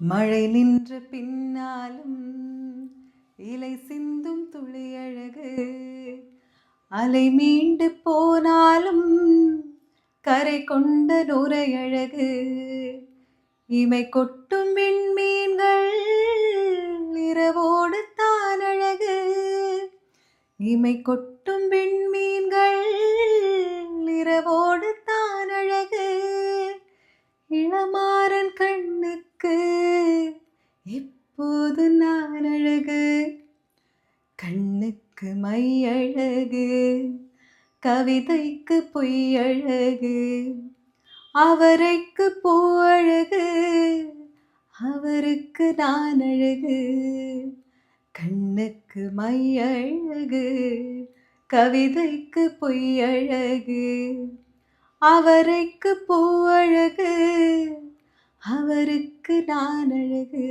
மழை நின்ற பின்னாலும் இலை சிந்தும் துளி அழகு, அலை மீண்டு போனாலும் கரை கொண்ட நுரை அழகு, இமை கொட்டும் விண்மீன்கள் இரவோடு தான் அழகு, இமை கொட்டும் விண்மீன்கள் இரவோடு தான் அழகு, இளமாறன் கண்ணுக்கு இப்போது நான் அழகு, கண்ணுக்கு மை அழகு, கவிதைக்கு பொய் அழகு, அவரைக்கு பூ அழகு, அவருக்கு நான் அழகு, கண்ணுக்கு மை அழகு, கவிதைக்கு பொய் அழகு, அவரைக்கு பூ அழகு, அவருக்கு நான் அழகு.